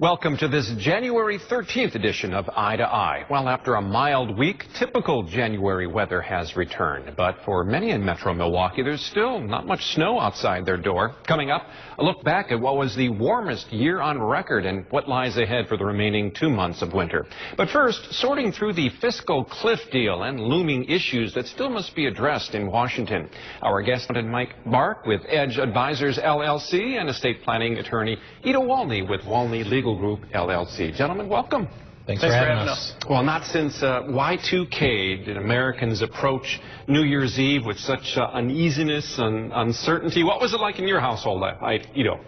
Welcome to this January 13th edition of Eye to Eye. Well, after a mild week, typical January weather has returned. But for many in Metro Milwaukee, there's still not much snow outside their door. Coming up, a look back at what was the warmest year on record and what lies ahead for the remaining 2 months of winter. But first, sorting through the fiscal cliff deal and looming issues that still must be addressed in Washington. Our guest, Mike Bark with Edge Advisors, LLC, and estate planning attorney Ida Walney with Walney Legal Group, LLC. Gentlemen, welcome. Thanks for having us. Well, not since Y2K did Americans approach New Year's Eve with such uneasiness and uncertainty. What was it like in your household, Ida?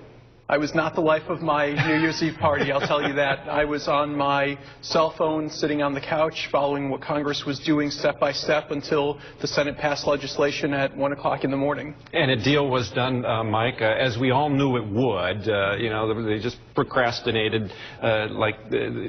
I was not the life of my New Year's Eve party, I'll tell you that. I was on my cell phone sitting on the couch following what Congress was doing step by step until the Senate passed legislation at 1 o'clock in the morning. And a deal was done, Mike, as we all knew it would. They just procrastinated like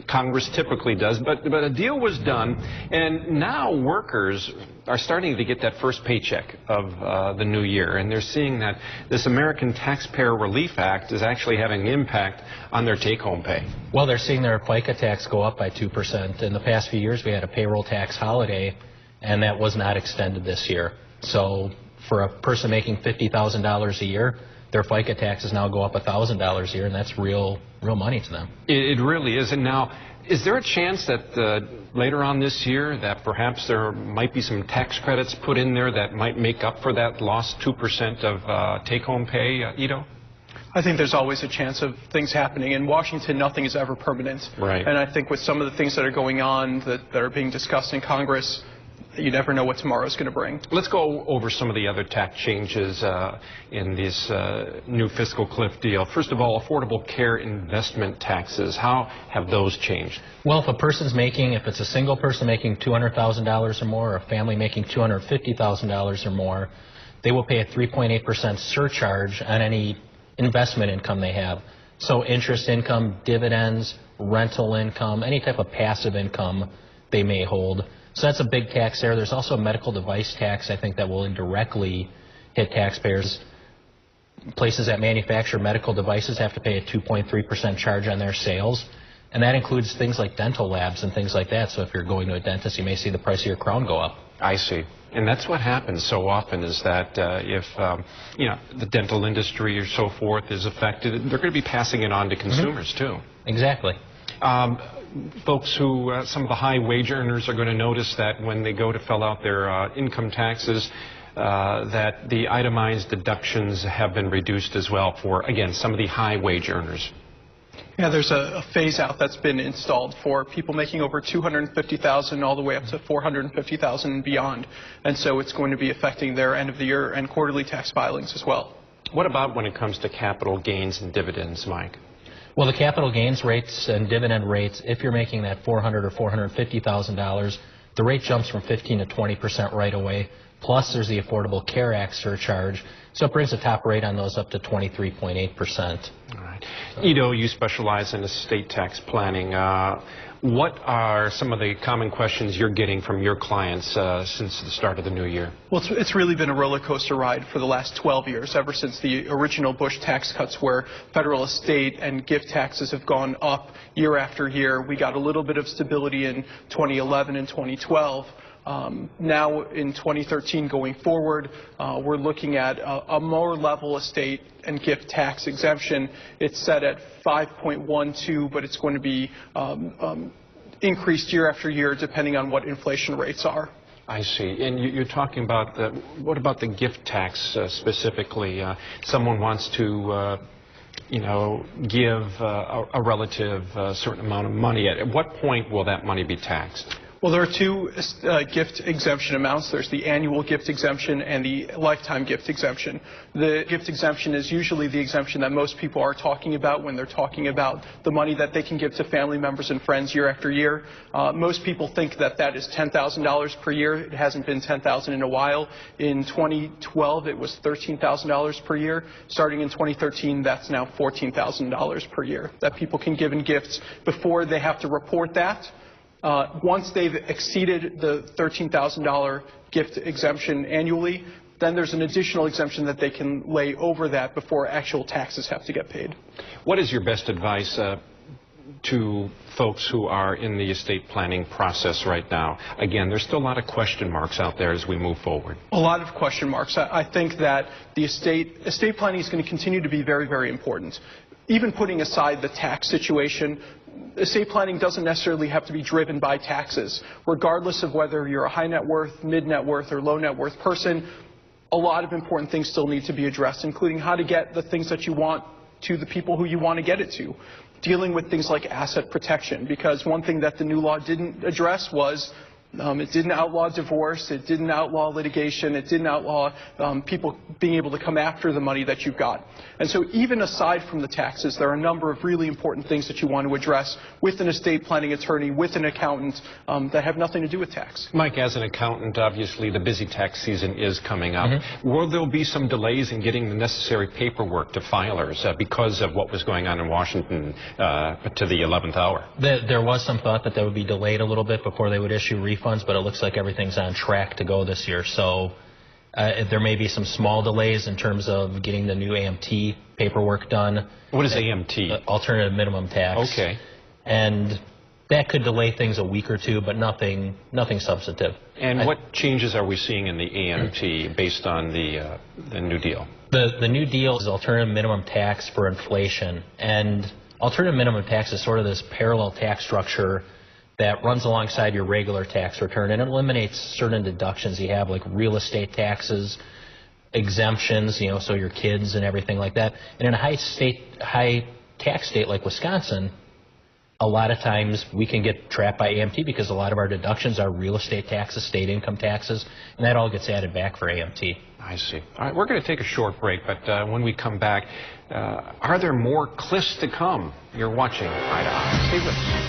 Congress typically does. But a deal was done, and now workers are starting to get that first paycheck of the new year, and they're seeing that this American Taxpayer Relief Act is actually having an impact on their take-home pay. Well, they're seeing their FICA tax go up by 2%. In the past few years, we had a payroll tax holiday, and that was not extended this year. So for a person making $50,000 a year, their FICA taxes now go up $1,000 a year, and that's real money to them. It really is. And now, is there a chance that later on this year that perhaps there might be some tax credits put in there that might make up for that lost 2% of take-home pay, Ida? I think there's always a chance of things happening. In Washington, nothing is ever permanent. Right. And I think with some of the things that are going on that are being discussed in Congress, you never know what tomorrow's going to bring. Let's go over some of the other tax changes in this new fiscal cliff deal. First of all, affordable care investment taxes. How have those changed? Well, if it's a single person making $200,000 or more, or a family making $250,000 or more, they will pay a 3.8% surcharge on any investment income they have. So interest income, dividends, rental income, any type of passive income they may hold. So that's a big tax there. There's also a medical device tax, I think, that will indirectly hit taxpayers. Places that manufacture medical devices have to pay a 2.3% charge on their sales, and that includes things like dental labs and things like that. So if you're going to a dentist, you may see the price of your crown go up. I see. And that's what happens so often, is that if the dental industry or so forth is affected, they're going to be passing it on to consumers too. Exactly. Folks who, some of the high wage earners are going to notice that when they go to fill out their income taxes, that the itemized deductions have been reduced as well for, again, some of the high wage earners. Yeah, there's a phase-out that's been installed for people making over $250,000 all the way up to $450,000 and beyond. And so it's going to be affecting their end-of-the-year and quarterly tax filings as well. What about when it comes to capital gains and dividends, Mike? Well, the capital gains rates and dividend rates, if you're making that $400,000 or $450,000, the rate jumps from 15 to 20% right away. Plus, there's the Affordable Care Act surcharge, so it brings the top rate on those up to 23.8%. All right. Ida, you specialize in estate tax planning. What are some of the common questions you're getting from your clients since the start of the new year? Well, it's really been a roller coaster ride for the last 12 years, ever since the original Bush tax cuts, where federal estate and gift taxes have gone up year after year. We got a little bit of stability in 2011 and 2012. Now in 2013 going forward, we're looking at a more level estate and gift tax exemption. It's set at 5.12, but it's going to be increased year after year depending on what inflation rates are. I see. And you're talking about what about the gift tax specifically? Someone wants to give a relative a certain amount of money. At what point will that money be taxed? Well, there are two gift exemption amounts. There's the annual gift exemption and the lifetime gift exemption. The gift exemption is usually the exemption that most people are talking about when they're talking about the money that they can give to family members and friends year after year. Most people think that that is $10,000 per year. It hasn't been $10,000 in a while. In 2012, it was $13,000 per year. Starting in 2013, that's now $14,000 per year that people can give in gifts before they have to report that. Once they've exceeded the $13,000 gift exemption annually, then there's an additional exemption that they can lay over that before actual taxes have to get paid. What is your best advice to folks who are in the estate planning process right now? Again, there's still a lot of question marks out there as we move forward. A lot of question marks. I think that the estate planning is going to continue to be very, very important. Even putting aside the tax situation, estate planning doesn't necessarily have to be driven by taxes. Regardless of whether you're a high net worth, mid net worth, or low net worth person, a lot of important things still need to be addressed, including how to get the things that you want to the people who you want to get it to. Dealing with things like asset protection, because one thing that the new law didn't address was it didn't outlaw divorce, it didn't outlaw litigation, it didn't outlaw people being able to come after the money that you've got. And so even aside from the taxes, there are a number of really important things that you want to address with an estate planning attorney, with an accountant, that have nothing to do with tax. Mike, as an accountant, obviously the busy tax season is coming up. Will there be some delays in getting the necessary paperwork to filers because of what was going on in Washington to the 11th hour? There was some thought that would be delayed a little bit before they would issue refunds, but it looks like everything's on track to go this year. So there may be some small delays in terms of getting the new AMT paperwork done. What is AMT? Alternative minimum tax. Okay. And that could delay things a week or two, but nothing substantive. And what changes are we seeing in the AMT based on the new deal? The new deal is alternative minimum tax for inflation. And alternative minimum tax is sort of this parallel tax structure that runs alongside your regular tax return, and it eliminates certain deductions you have, like real estate taxes, exemptions, so your kids and everything like that. And in a high tax state like Wisconsin, a lot of times we can get trapped by AMT because a lot of our deductions are real estate taxes, state income taxes, and that all gets added back for AMT. I see. All right, we're going to take a short break, but when we come back, are there more cliffs to come? You're watching Eye to Eye. Stay with us.